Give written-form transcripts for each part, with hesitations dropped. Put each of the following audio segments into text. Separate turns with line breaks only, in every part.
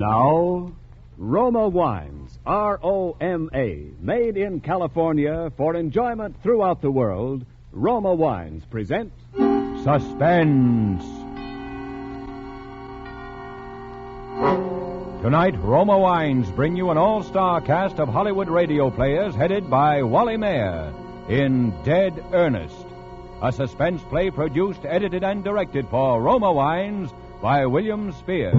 Now, Roma Wines, R-O-M-A, made in California for enjoyment throughout the world, Roma Wines present
Suspense. Tonight, Roma Wines bring you an all-star cast of Hollywood radio players headed by Wally Mayer in Dead Ernest, a suspense play produced, edited, and directed for Roma Wines by William Spear.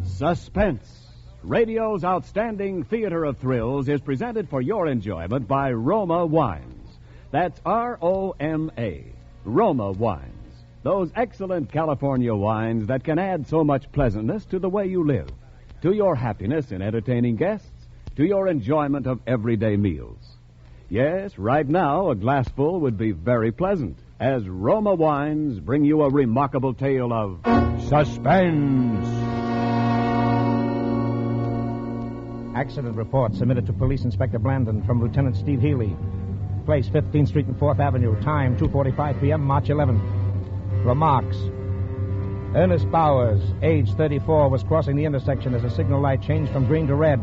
Suspense, radio's outstanding theater of thrills, is presented for your enjoyment by Roma Wines. That's R-O-M-A, Roma Wines. Those excellent California wines that can add so much pleasantness to the way you live, to your happiness in entertaining guests, to your enjoyment of everyday meals. Yes, right now, a glassful would be very pleasant, as Roma Wines bring you a remarkable tale of
Suspense.
Accident report submitted to Police Inspector Blandon from Lieutenant Steve Healy. Place 15th Street and 4th Avenue. Time 2:45 p.m., March 11th. Remarks. Ernest Bowers, age 34, was crossing the intersection as a signal light changed from green to red.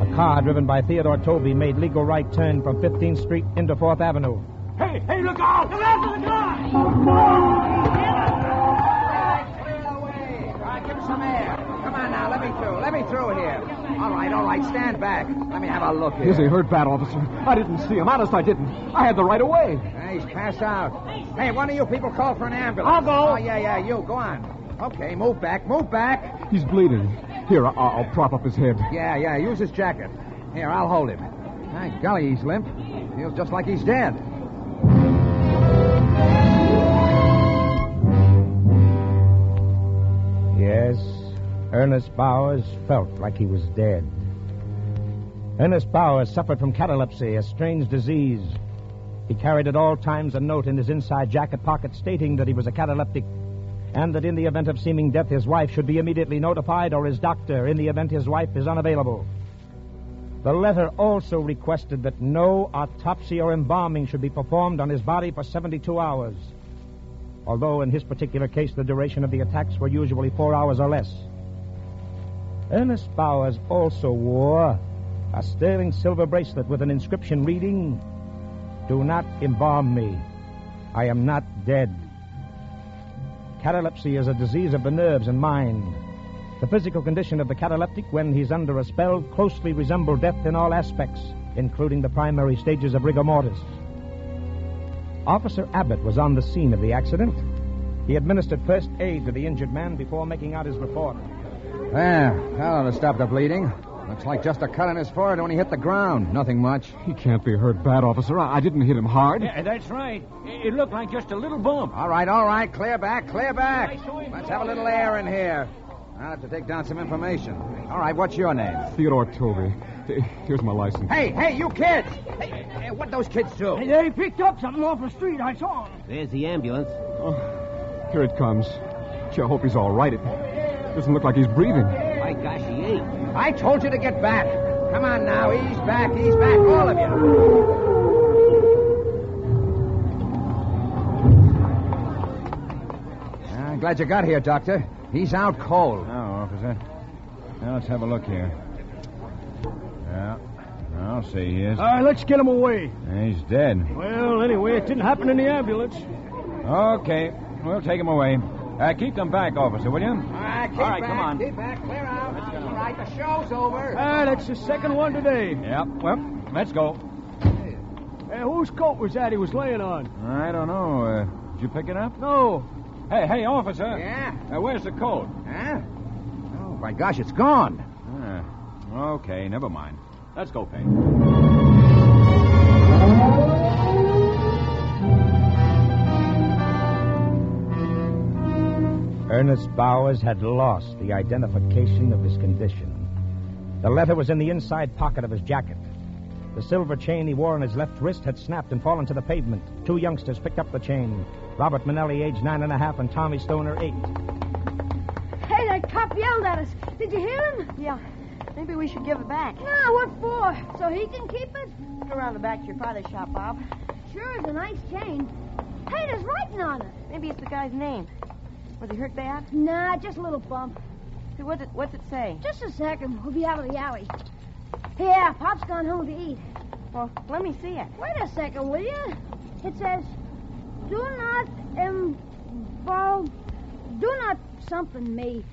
A car driven by Theodore Toby made legal right turn from 15th Street into 4th Avenue.
Hey, look out! Look out for the car!
Clear the way. All right, give him some air. Come on now, let me through here. All right, stand back. Let me have a look here.
Is he hurt bad, officer? I didn't see him. Honest, I didn't. I had the right of way.
He's passed out. Hey, one of you people call for an ambulance.
I'll go.
Oh, yeah, you. Go on. Okay, move back.
He's bleeding. Here, I'll prop up his head.
Yeah, use his jacket. Here, I'll hold him. My golly, he's limp. Feels just like he's dead.
Yes, Ernest Bowers felt like he was dead. Ernest Bowers suffered from catalepsy, a strange disease. He carried at all times a note in his inside jacket pocket stating that he was a cataleptic, and that in the event of seeming death, his wife should be immediately notified, or his doctor, in the event his wife is unavailable. The letter also requested that no autopsy or embalming should be performed on his body for 72 hours, although in his particular case the duration of the attacks were usually 4 hours or less. Ernest Bowers also wore a sterling silver bracelet with an inscription reading, "Do not embalm me. I am not dead." Catalepsy is a disease of the nerves and mind. The physical condition of the cataleptic when he's under a spell closely resembles death in all aspects, including the primary stages of rigor mortis. Officer Abbott was on the scene of the accident. He administered first aid to the injured man before making out his report.
There, that ought to stop the bleeding. Looks like just a cut on his forehead when he hit the ground. Nothing much.
He can't be hurt bad, officer. I didn't hit him hard.
Yeah, that's right. It looked like just a little bump.
All right. Clear back. Let's have a little air in here. I'll have to take down some information. All right, what's your name?
Theodore Toby. Here's my license.
Hey, you kids! Hey, what'd those kids do?
They picked up something off the street. I saw him.
There's the ambulance.
Oh, here it comes. Gee, I hope he's all right. It doesn't look like he's breathing.
My gosh, he ain't.
I told you to get back. Come on now, ease back, all of you. I'm glad you got here, Doctor. He's out cold.
Now, officer. Now, let's have a look here. Yeah, I'll see he is.
All right, let's get him away.
He's dead.
Well, anyway, it didn't happen in the ambulance.
Okay, we'll take him away. Keep them back, officer, will you?
All right,
come on.
Keep back, clear out. All right, the show's over.
That's the second one today.
Yeah, well, let's go.
Hey, whose coat was that he was laying on?
I don't know. Did you pick it up?
No.
Hey, officer.
Yeah?
Where's the coat?
Huh? Oh, my gosh, it's gone.
Okay, never mind. Let's go, Peg.
Ernest Bowers had lost the identification of his condition. The letter was in the inside pocket of his jacket. The silver chain he wore on his left wrist had snapped and fallen to the pavement. Two youngsters picked up the chain. Robert Manelli, age 9.5, and Tommy Stoner, 8.
Hey, that cop yelled at us. Did you hear him? Yeah. Maybe we should give it back. No, what for? So he can keep it? Around the back to your father's shop, Bob. Sure is a nice chain. Hey, there's writing on it. Maybe it's the guy's name.
Was he hurt bad?
Nah, just a little bump.
Hey, what's it say?
Just a second. We'll be out of the alley. Here, Pop's gone home to eat.
Well, let me see it.
Wait a second, will you? It says, do not something me.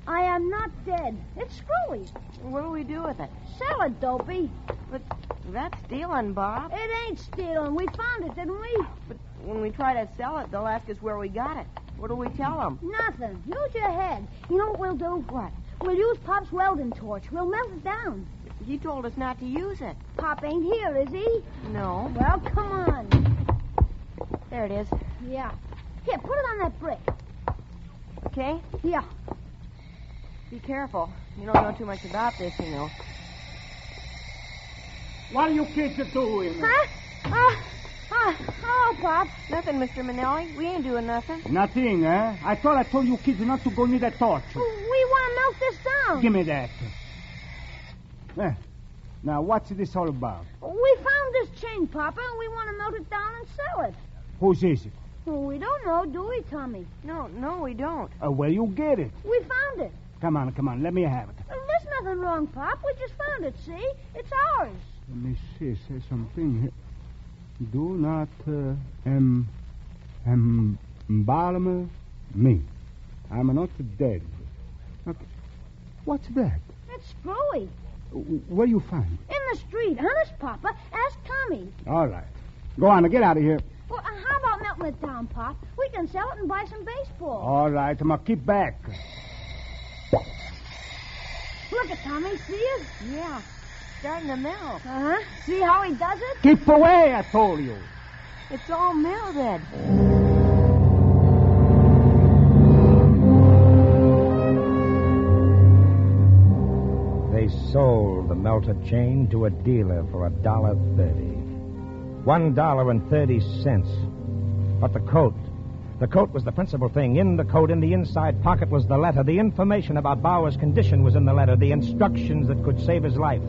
I am not dead. It's screwy.
What do we do with it?
Sell it, Dopey.
But that's stealing, Bob.
It ain't stealing. We found it, didn't we?
But when we try to sell it, they'll ask us where we got it. What do we tell them?
Nothing. Use your head. You know what we'll do?
What?
We'll use Pop's welding torch. We'll melt it down.
He told us not to use it.
Pop ain't here, is he?
No.
Well, come on.
There it is.
Yeah. Here, put it on that brick.
Okay?
Yeah.
Be careful. You don't know too much about this, you know.
What are you kids doing?
Huh? Oh, Pop.
Nothing, Mr. Manelli. We ain't doing nothing.
Nothing, eh? I thought I told you kids not to go near that torch.
We want to melt this down.
Give me that. Now, what's this all about?
We found this chain, Papa, and we want to melt it down and sell it.
Whose is it?
Well, we don't know, do we, Tommy?
No, we don't.
Where you get it?
We found it.
Come on, let me have it.
There's nothing wrong, Pop. We just found it, see? It's ours.
Let me see, say something here. Do not embalm me. I'm not dead. Okay. What's that?
It's screwy.
Where you find it?
In the street. Honest, Papa. Ask Tommy.
All right. Go on, get out of here.
Well, how about melting it down, Pop? We can sell it and buy some baseball.
All right, I'm going to keep back.
Look at Tommy. See it?
Yeah. Starting to melt.
Uh-huh. See how he does it?
Keep away, I told you.
It's all melted.
They sold the melted chain to a dealer for $1.30. $1.30. But the coat. The coat was the principal thing. In the coat, in the inside pocket, was the letter. The information about Bauer's condition was in the letter. The instructions that could save his life.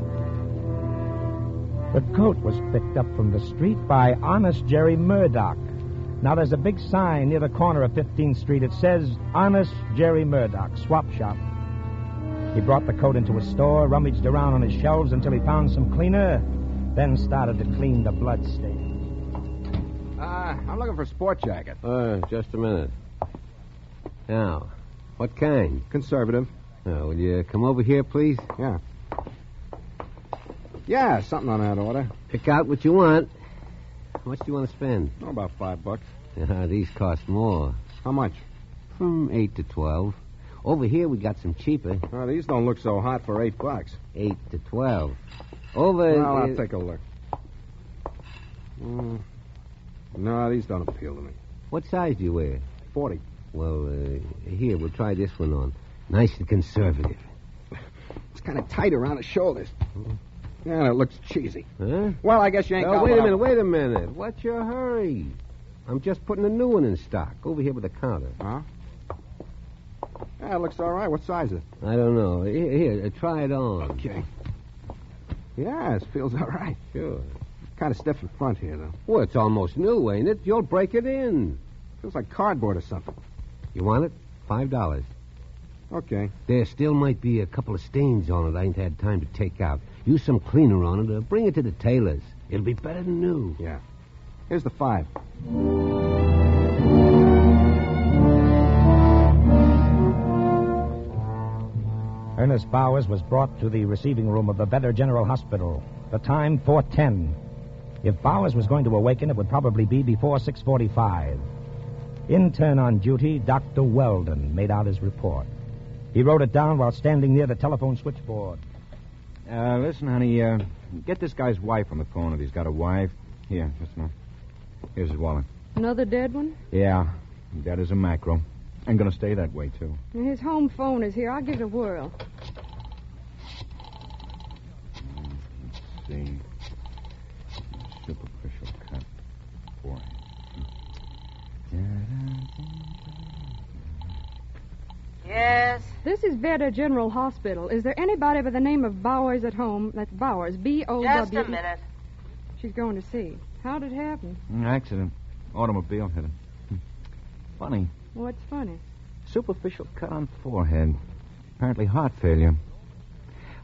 The coat was picked up from the street by Honest Jerry Murdoch. Now, there's a big sign near the corner of 15th Street. It says, Honest Jerry Murdoch, swap shop. He brought the coat into a store, rummaged around on his shelves until he found some cleaner, then started to clean the blood stain.
I'm looking for a sport jacket.
Just a minute. Now, what kind?
Conservative.
Will you come over here, please?
Yeah. Yeah, something on that order.
Pick out what you want. How much do you want to spend?
Oh, about $5.
These cost more.
How much?
From 8 to 12. Over here, we got some cheaper.
Oh, these don't look so hot for $8.
8 to 12. Over...
Well, I'll take a look. No, these don't appeal to me.
What size do you wear?
40.
Well, here, we'll try this one on. Nice and conservative.
It's kind of tight around the shoulders. Yeah, it looks cheesy.
Huh?
Well, I guess you ain't got
wait a minute. What's your hurry? I'm just putting a new one in stock. Over here with the counter.
Huh? Yeah, it looks all right. What size is it?
I don't know. Here, try it on.
Okay. Yeah, it feels all right.
Sure.
Kind of stiff in front here, though.
Well, it's almost new, ain't it? You'll break it in.
Feels like cardboard or something.
You want it? $5.
Okay.
There still might be a couple of stains on it I ain't had time to take out. Use some cleaner on it or bring it to the tailor's. It'll be better than new.
Yeah. Here's the 5.
Ernest Bowers was brought to the receiving room of the Better General Hospital. The time, 4:10. If Bowers was going to awaken, it would probably be before 6:45. Intern on duty, Dr. Weldon, made out his report. He wrote it down while standing near the telephone switchboard.
Listen, honey, get this guy's wife on the phone if he's got a wife. Here, just a minute. Here's his wallet.
Another dead one?
Yeah, dead as a mackerel. And gonna stay that way, too.
And his home phone is here. I'll give it a whirl.
Let's see. Superficial cut. Boy.
Yes?
This is Better General Hospital. Is there anybody by the name of Bowers at home? That's Bowers, B-O-W...
Just a minute.
She's going to see. How did it happen?
Accident. Automobile hit him. Funny.
What's funny?
Superficial cut on forehead. Apparently heart failure.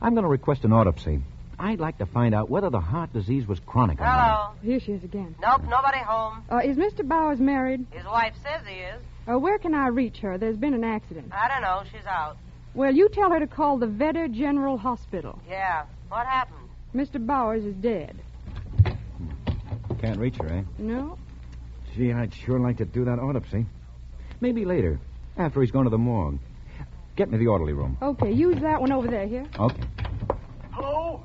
I'm going to request an autopsy. I'd like to find out whether the heart disease was chronic or not.
Hello.
Here she is again.
Nope, nobody home.
Is Mr. Bowers married?
His wife says he is.
Where can I reach her? There's been an accident.
I don't know. She's out.
Well, you tell her to call the Vedder General Hospital.
Yeah. What happened?
Mr. Bowers is dead.
Can't reach her, eh?
No?
Gee, I'd sure like to do that autopsy. Maybe later, after he's gone to the morgue. Get me the orderly room.
Okay, use that one over there, here.
Okay.
Hello?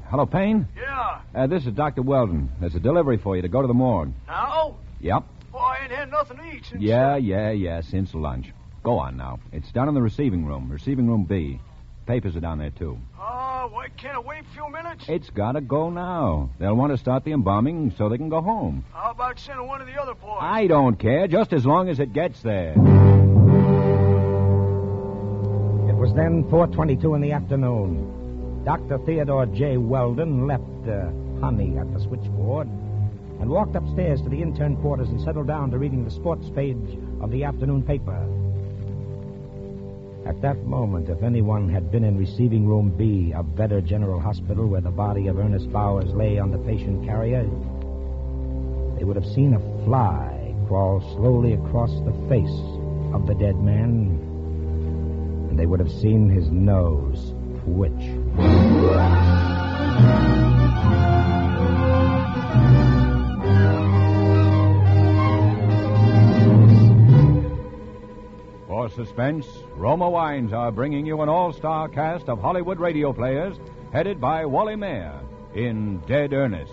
Hello, Payne?
Yeah.
This is Dr. Weldon. There's a delivery for you to go to the morgue.
Now?
Yep.
Well, I ain't had nothing to eat since...
Yeah, since lunch. Go on now. It's down in the receiving room B. Papers are down there, too.
Why can't it wait a few minutes?
It's got to go now. They'll want to start the embalming so they can go home.
How about sending one of the other boys?
I don't care, just as long as it gets there.
It was then 4:22 in the afternoon. Dr. Theodore J. Weldon left Honey at the switchboard and walked upstairs to the intern quarters and settled down to reading the sports page of the afternoon paper. At that moment, if anyone had been in receiving room B of Vedder General Hospital where the body of Ernest Bowers lay on the patient carrier, they would have seen a fly crawl slowly across the face of the dead man, and they would have seen his nose twitch.
For Suspense, Roma Wines are bringing you an all-star cast of Hollywood radio players headed by Wally Mayer in Dead Ernest,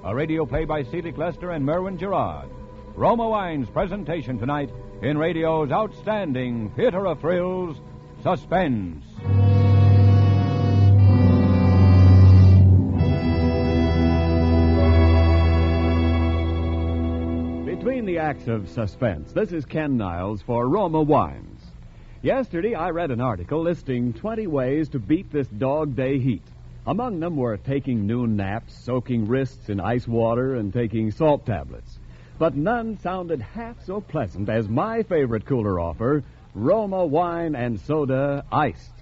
a radio play by Celic Lester and Merwin Gerard. Roma Wines' presentation tonight in radio's outstanding theater of thrills, Suspense.
Between the acts of Suspense, this is Ken Niles for Roma Wines. Yesterday, I read an article listing 20 ways to beat this dog day heat. Among them were taking noon naps, soaking wrists in ice water, and taking salt tablets. But none sounded half so pleasant as my favorite cooler offer, Roma Wine and Soda Iced.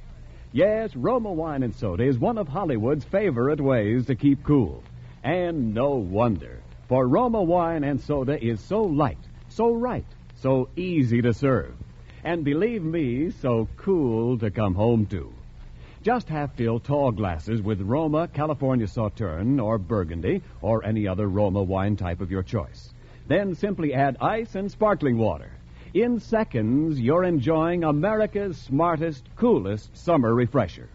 Yes, Roma Wine and Soda is one of Hollywood's favorite ways to keep cool. And no wonder. For Roma Wine and Soda is so light, so right, so easy to serve. And believe me, so cool to come home to. Just half-fill tall glasses with Roma California Sauterne or Burgundy or any other Roma wine type of your choice. Then simply add ice and sparkling water. In seconds, you're enjoying America's smartest, coolest summer refresher.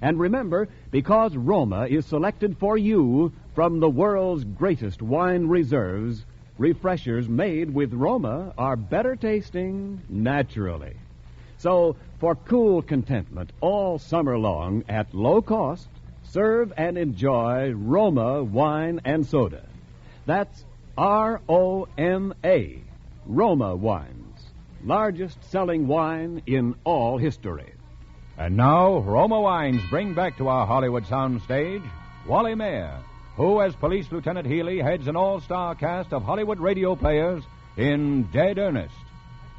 And remember, because Roma is selected for you from the world's greatest wine reserves, refreshers made with Roma are better tasting naturally. So, for cool contentment all summer long at low cost, serve and enjoy Roma Wine and Soda. That's R-O-M-A, Roma Wines, largest selling wine in all history.
And now, Roma Wines bring back to our Hollywood soundstage Wally Mayer, who, as Police Lieutenant Healy, heads an all-star cast of Hollywood radio players in Dead Ernest,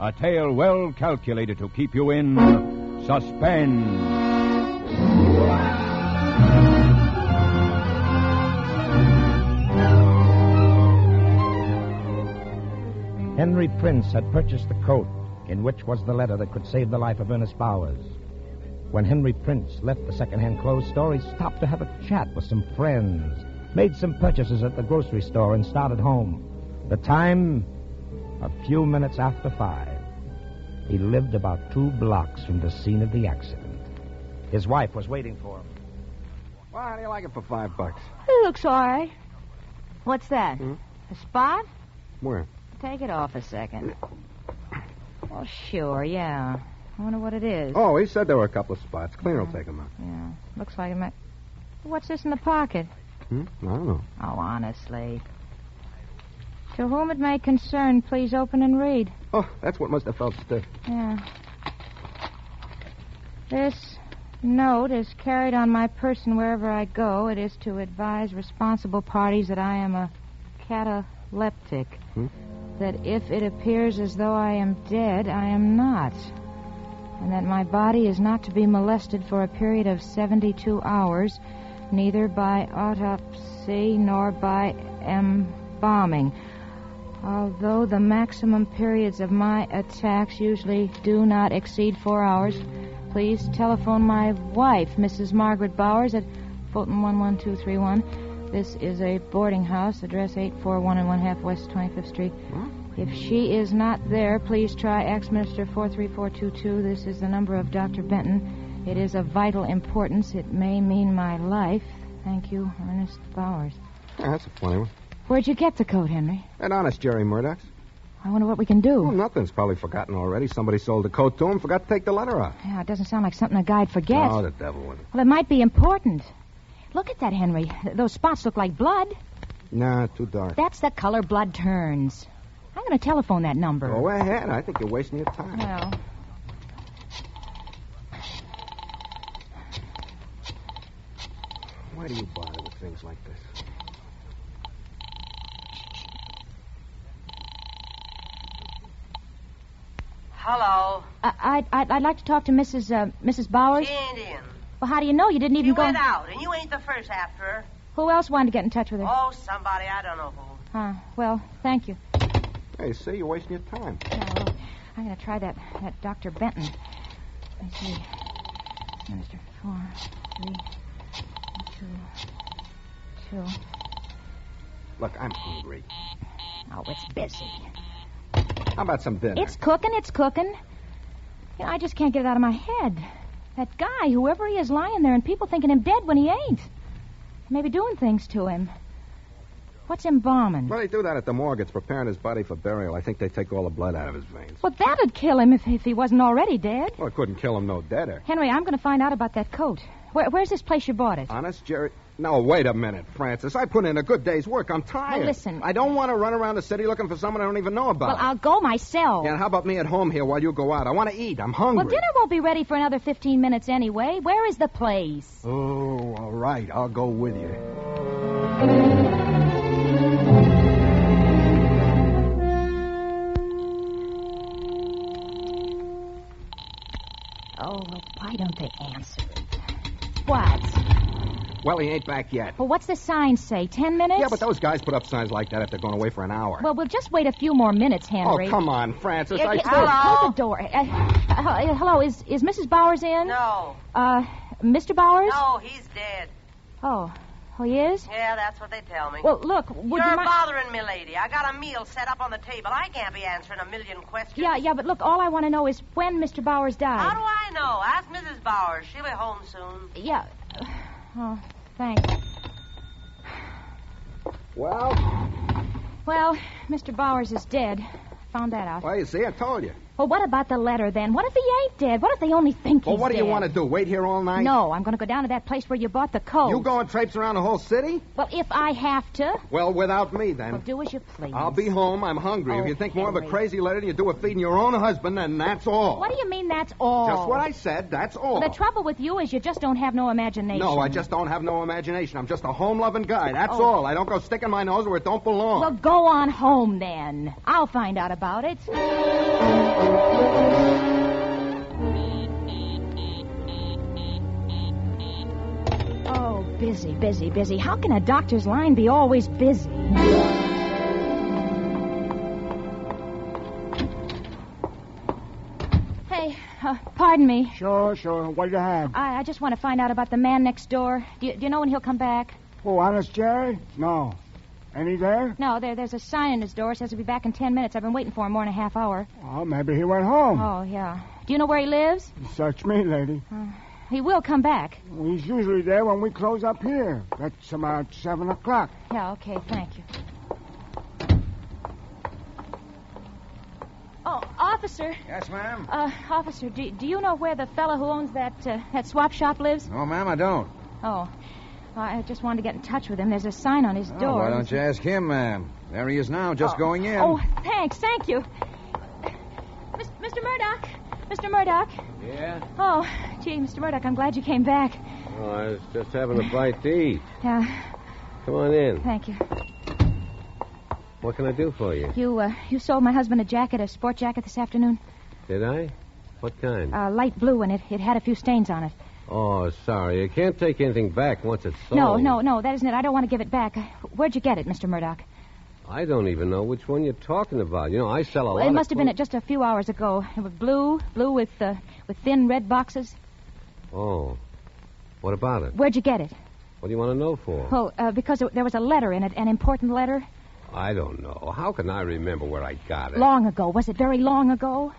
a tale well calculated to keep you in suspense.
Henry Prince had purchased the coat in which was the letter that could save the life of Ernest Bowers. When Henry Prince left the second-hand clothes store, he stopped to have a chat with some friends, made some purchases at the grocery store, and started home. The time, a few minutes after 5. He lived about 2 blocks from the scene of the accident. His wife was waiting for him.
Well, how do you like it for $5?
It looks all right. What's that? A spot?
Where?
Take it off a second. Oh, sure, yeah. I wonder what it is.
Oh, he said there were a couple of spots. Cleaner will take them out.
Yeah, looks like it might... What's this in the pocket?
I don't know.
Oh, honestly. To whom it may concern, please open and read.
Oh, that's what must have felt stiff.
Yeah. This note is carried on my person wherever I go. It is to advise responsible parties that I am a cataleptic. that if it appears as though I am dead, I am not, and that my body is not to be molested for a period of 72 hours, neither by autopsy nor by embalming. Although the maximum periods of my attacks usually do not exceed 4 hours, please telephone my wife, Mrs. Margaret Bowers, at Fulton 11231. This is a boarding house, address 841 1/2 West 25th Street. If she is not there, please try Axminster 43422. This is the number of Dr. Benton. It is of vital importance. It may mean my life. Thank you, Ernest Bowers.
Yeah, that's a funny one.
Where'd you get the coat, Henry?
That honest Jerry Murdoch's.
I wonder what we can do.
Oh, nothing's probably forgotten already. Somebody sold the coat to him, forgot to take the letter out.
Yeah, it doesn't sound like something a guy'd forget.
Oh, the devil with it.
Well, it might be important. Look at that, Henry. Those spots look like blood.
Nah, too dark.
That's the color blood turns. I'm going to telephone that number.
Go ahead. I think you're wasting your time.
Well.
Why do you bother with things like this?
Hello.
I'd like to talk to Mrs. Bowers.
She ain't in.
Well, how do you know? You didn't even
She
go...
went out, and you ain't the first after her.
Who else wanted to get in touch with her?
Oh, somebody. I don't know who.
Well, thank you.
Hey, see, you're wasting your time.
Yeah, well, I'm going to try that Dr. Benton. Let me see. Minister 4, 3, 2, 2.
Look, I'm hungry.
Oh, it's busy.
How about some dinner?
It's cooking. You know, I just can't get it out of my head. That guy, whoever he is, lying there and people thinking him dead when he ain't. Maybe doing things to him. What's embalming?
Well, they do that at the morgue. It's preparing his body for burial. I think they take all the blood out of his veins.
Well, that'd kill him if he wasn't already dead.
Well, it couldn't kill him no deader.
Henry, I'm going to find out about that coat. Where's this place you bought it?
Honest, Jerry? No, wait a minute, Francis. I put in a good day's work. I'm tired.
Well, listen.
I don't want to run around the city looking for someone I don't even know about.
Well, I'll go myself.
Yeah, and how about me at home here while you go out? I want to eat. I'm hungry.
Well, dinner won't be ready for another 15 minutes anyway. Where is the place?
Oh, all right. I'll go with you.
Oh, why don't they answer? What?
Well, he ain't back yet.
Well, what's the sign say? 10 minutes?
Yeah, but those guys put up signs like that if they're going away for an hour.
Well, we'll just wait a few more minutes, Henry.
Oh, come on, Francis.
Close the door. Hello, is Mrs. Bowers in?
No.
Mr. Bowers?
No, he's dead.
Oh, he is?
Yeah, that's what they tell me.
Well, look, would
You're
you mind...
bothering me, lady. I got a meal set up on the table. I can't be answering a million questions.
Yeah, but look, all I want to know is when Mr. Bowers died.
How do I know? Ask Mrs. Bowers. She'll be home soon.
Yeah. Oh, thanks.
Well,
Mr. Bowers is dead. Found that out.
Well, you see, I told you.
Well, what about the letter, then? What if he ain't dead? What if they only think he's dead?
Well, what do you want to do, wait here all night?
No, I'm going to go down to that place where you bought the coat.
You go and traipse around the whole city?
Well, if I have to.
Well, without me, then.
Well, do as you please.
I'll be home. I'm hungry.
Oh,
if you think more of a
Henry.
crazy lady than you do of feeding your own husband, then that's all.
What do you mean that's all?
Just what I said, that's all.
Well, the trouble with you is you just don't have no imagination.
No, I just don't have no imagination. I'm just a home-loving guy. That's
Oh.
all. I don't go sticking my nose where it don't belong.
Well, go on home, then. I'll find out about it. Oh, busy. How can a doctor's line be always busy? Hey, pardon me.
Sure. What do you have?
I just want to find out about the man next door. Do you know when he'll come back?
Oh, Honest Jerry? No. Any there?
No, there's a sign in his door. It says he'll be back in 10 minutes. I've been waiting for him more than a half hour.
Oh, maybe he went home.
Oh, yeah. Do you know where he lives?
Search me, lady.
He will come back.
Well, he's usually there when we close up here. That's about 7 o'clock.
Yeah, okay, thank you. Oh, officer.
Yes, ma'am?
Officer, do you know where the fellow who owns that swap shop lives?
No, ma'am, I don't.
Oh. I just wanted to get in touch with him. There's a sign on his door.
Why don't you ask him, ma'am? There he is now, just going in.
Oh, thank you. Mr. Murdoch. Mr. Murdoch.
Yeah?
Oh, gee, Mr. Murdoch, I'm glad you came back.
Oh, I was just having a bite to eat.
Yeah.
Come on in.
Thank you.
What can I do for you?
You sold my husband a sport jacket this afternoon?
Did I? What kind?
Light blue, and it had a few stains on it.
Oh, sorry. You can't take anything back once it's sold.
No, that isn't it. I don't want to give it back. Where'd you get it, Mr. Murdoch?
I don't even know which one you're talking about. You know, I sell a lot
It must
of
have been just a few hours ago. It was blue with thin red boxes.
Oh. What about it?
Where'd you get it?
What do you want to know for?
Well, because there was a letter in it, an important letter.
I don't know. How can I remember where I got it?
Long ago. Was it very long ago?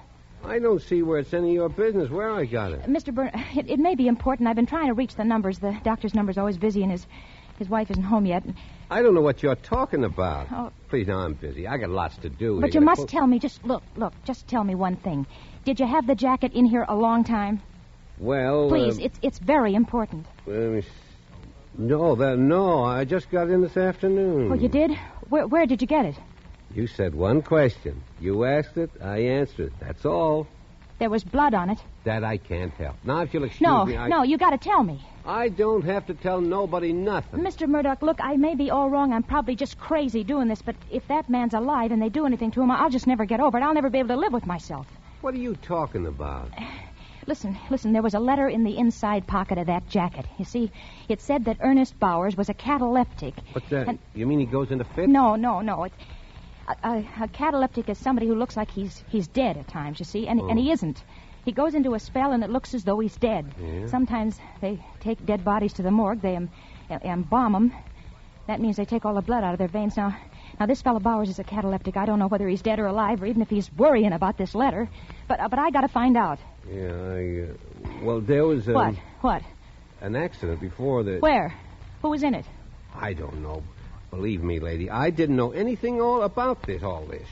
I don't see where it's any of your business where I got it.
Mr. Byrne, it may be important. I've been trying to reach the numbers. The doctor's number's always busy, and his wife isn't home yet.
I don't know what you're talking about.
Oh.
Please, now I'm busy. I got lots to do.
But you must tell me. Just look. Just tell me one thing. Did you have the jacket in here a long time?
Well,
please, it's very important.
No. I just got in this afternoon.
Oh, you did? Where did you get it?
You said one question. You asked it, I answered. That's all.
There was blood on it.
That I can't help. Now, if you'll excuse me,
No, you got to tell me.
I don't have to tell nobody nothing.
Mr. Murdoch, look, I may be all wrong. I'm probably just crazy doing this, but if that man's alive and they do anything to him, I'll just never get over it. I'll never be able to live with myself.
What are you talking about?
Listen, there was a letter in the inside pocket of that jacket. You see, it said that Ernest Bowers was a cataleptic.
What's that? You mean he goes into fits?
No. A cataleptic is somebody who looks like he's dead at times, you see, and he isn't. He goes into a spell, and it looks as though he's dead.
Yeah.
Sometimes they take dead bodies to the morgue. They embalm them. That means they take all the blood out of their veins. Now, this fellow Bowers is a cataleptic. I don't know whether he's dead or alive, or even if he's worrying about this letter. But I got to find out.
Yeah, well, there was
What?
An accident before the...
Where? Who was in it?
I don't know. Believe me, lady, I didn't know anything all about all this.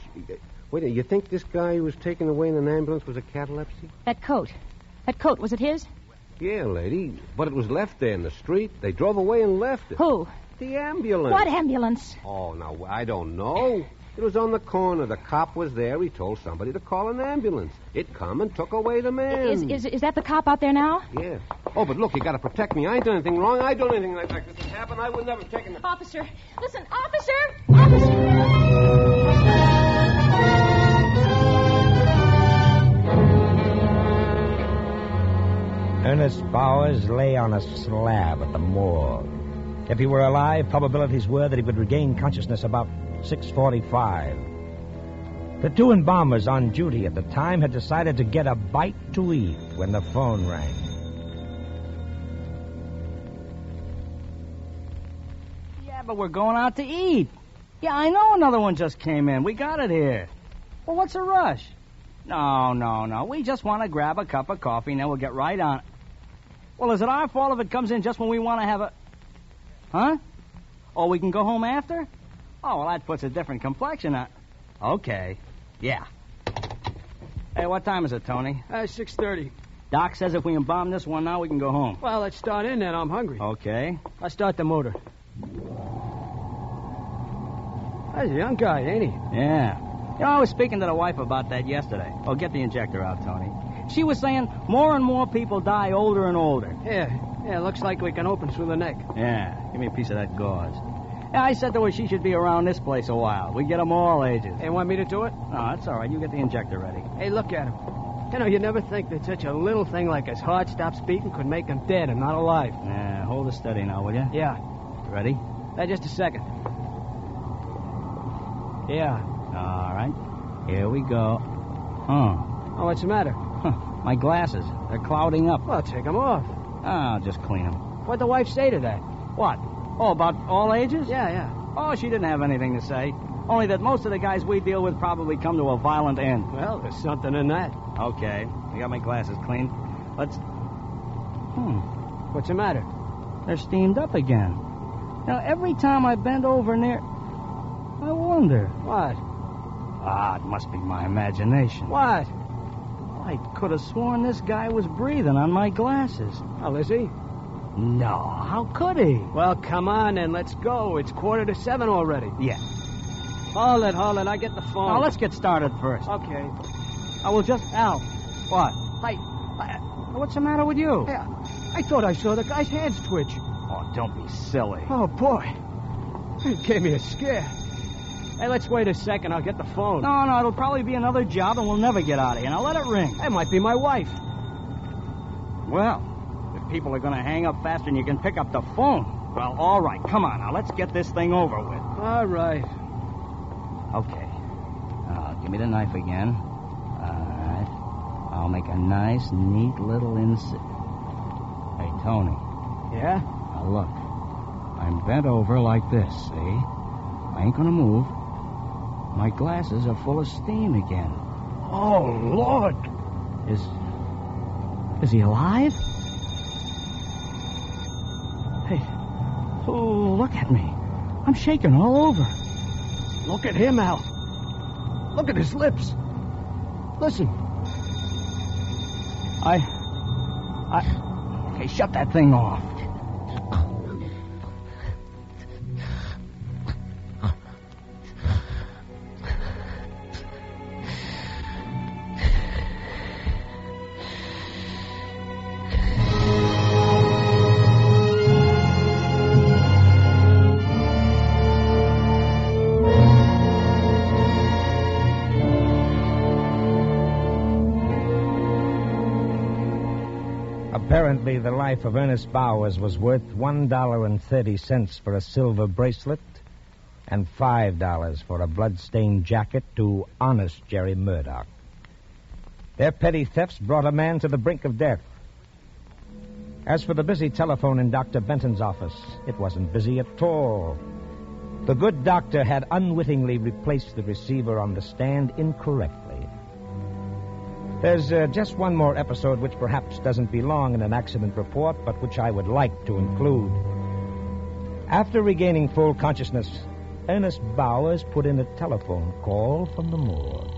Wait, you think this guy who was taken away in an ambulance was a catalepsy?
That coat, was it his?
Yeah, lady, but it was left there in the street. They drove away and left it.
Who?
The ambulance.
What ambulance?
Oh, now, I don't know. It was on the corner. The cop was there. He told somebody to call an ambulance. It come and took away the man.
Is that the cop out there now?
Yeah. Oh, but look, you got to protect me. I ain't done anything wrong. I done anything like this has happened. I would never have taken...
Officer! Listen, officer!
Ernest Bowers lay on a slab at the morgue. If he were alive, probabilities were that he would regain consciousness about 6:45. The two embalmers on duty at the time had decided to get a bite to eat when the phone rang.
Yeah, but we're going out to eat. Yeah, I know another one just came in. We got it here. Well, what's the rush? No. We just want to grab a cup of coffee, and then we'll get right on it. Well, is it our fault if it comes in just when we want to have a... Huh? Oh, we can go home after? Oh, well, that puts a different complexion on... Okay. Yeah. Hey, what time is it, Tony?
6:30.
Doc says if we embalm this one now, we can go home.
Well, let's start in then. I'm hungry.
Okay.
I'll start the motor. That's a young guy, ain't he?
Yeah. You know, I was speaking to the wife about that yesterday. Oh, get the injector out, Tony. She was saying more and more people die older and older.
Yeah, looks like we can open through the neck.
Yeah, give me a piece of that gauze. Yeah, I said to her she should be around this place a while. We get them all ages.
Hey, want me to do it?
No, that's all right. You get the injector ready.
Hey, look at him. You know, you never think that such a little thing like his heart stops beating could make him dead and not alive.
Yeah, hold it steady now, will you?
Yeah.
Ready?
Just a second. Yeah.
All right. Here we go. Huh.
Oh, what's the matter?
Huh. My glasses. They're clouding up.
Well, take them off.
I'll just clean them.
What'd the wife say to that?
What? Oh, about all ages?
Yeah.
Oh, she didn't have anything to say. Only that most of the guys we deal with probably come to a violent end.
Well, there's something in that.
Okay. I got my glasses cleaned. Let's...
What's the matter?
They're steamed up again. Now, every time I bend over near... I wonder.
What?
It must be my imagination.
What?
I could have sworn this guy was breathing on my glasses.
Oh, is he?
No, how could he?
Well, come on, then. Let's go. It's 6:45 already.
Yeah.
Hold it. I get the phone.
Now, let's get started first.
Okay.
I will just... Al. What? What's the matter with you?
Hey, I thought I saw the guy's hands twitch.
Oh, don't be silly.
Oh, boy. It gave me a scare. Hey, let's wait a second. I'll get the phone.
No, it'll probably be another job and we'll never get out of here. Now let it ring.
That might be my wife.
Well, if people are going to hang up faster than you can pick up the phone, well, all right. Come on now. Let's get this thing over with.
All right.
Okay. Give me the knife again. All right. I'll make a nice, neat little incision. Hey, Tony.
Yeah?
Now, look. I'm bent over like this, see? I ain't gonna move. My glasses are full of steam again.
Oh, Lord.
Is he alive? Hey, oh, look at me. I'm shaking all over.
Look at him, Al. Look at his lips. Listen.
Okay, shut that thing off.
Apparently, the life of Ernest Bowers was worth $1.30 for a silver bracelet and $5 for a blood-stained jacket to honest Jerry Murdoch. Their petty thefts brought a man to the brink of death. As for the busy telephone in Dr. Benton's office, it wasn't busy at all. The good doctor had unwittingly replaced the receiver on the stand incorrectly. There's just one more episode which perhaps doesn't belong in an accident report, but which I would like to include. After regaining full consciousness, Ernest Bowers put in a telephone call from the morgue.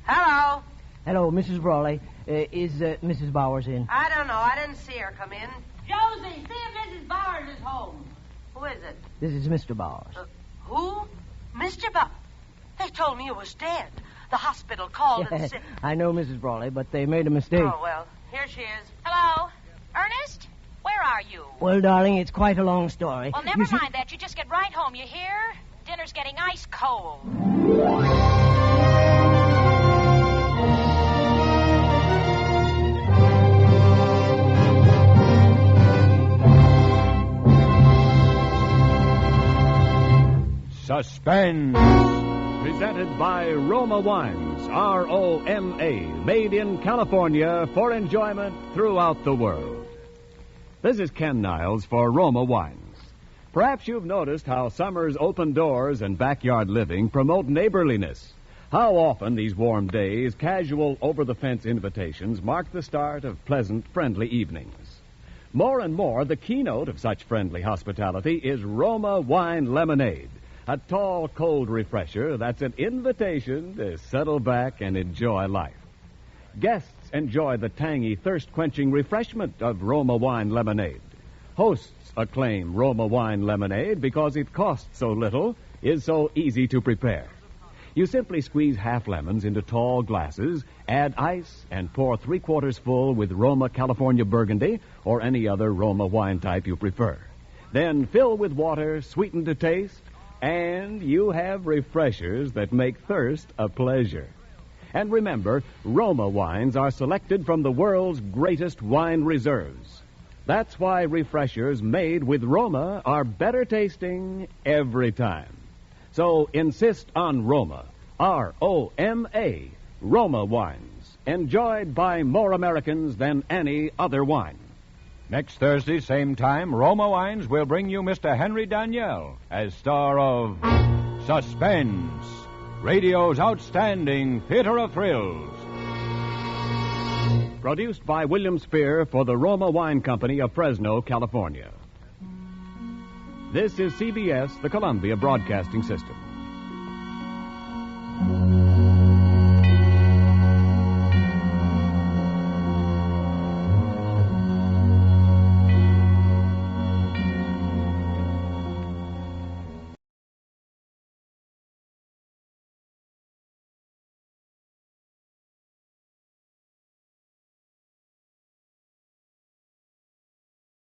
Hello.
Hello, Mrs. Brawley. Is Mrs. Bowers in?
I don't know. I didn't see her come in.
Josie, see if Mrs. Bowers is home.
Who is it?
This is Mr. Bowers.
Who? Mr. Bowers? They told me he was dead. The hospital called and said...
I know, Mrs. Brawley, but they made a mistake.
Oh, well, here she is.
Hello? Ernest? Where are you?
Well, darling, it's quite a long story.
Well, never mind that. You just get right home, you hear? Dinner's getting ice cold.
Suspense.
Presented by Roma Wines, R-O-M-A, made in California for enjoyment throughout the world. This is Ken Niles for Roma Wines. Perhaps you've noticed how summer's open doors and backyard living promote neighborliness. How often these warm days, casual over-the-fence invitations mark the start of pleasant, friendly evenings. More and more, the keynote of such friendly hospitality is Roma Wine Lemonade, a tall, cold refresher that's an invitation to settle back and enjoy life. Guests enjoy the tangy, thirst-quenching refreshment of Roma Wine Lemonade. Hosts acclaim Roma Wine Lemonade because it costs so little, is so easy to prepare. You simply squeeze half lemons into tall glasses, add ice, and pour 3/4 full with Roma California Burgundy or any other Roma wine type you prefer. Then fill with water, sweeten to taste, and you have refreshers that make thirst a pleasure. And remember, Roma wines are selected from the world's greatest wine reserves. That's why refreshers made with Roma are better tasting every time. So insist on Roma, R-O-M-A, Roma wines, enjoyed by more Americans than any other wine.
Next Thursday, same time, Roma Wines will bring you Mr. Henry Danielle as star of Suspense, radio's outstanding theater of thrills.
Produced by William Spear for the Roma Wine Company of Fresno, California. This is CBS, the Columbia Broadcasting System.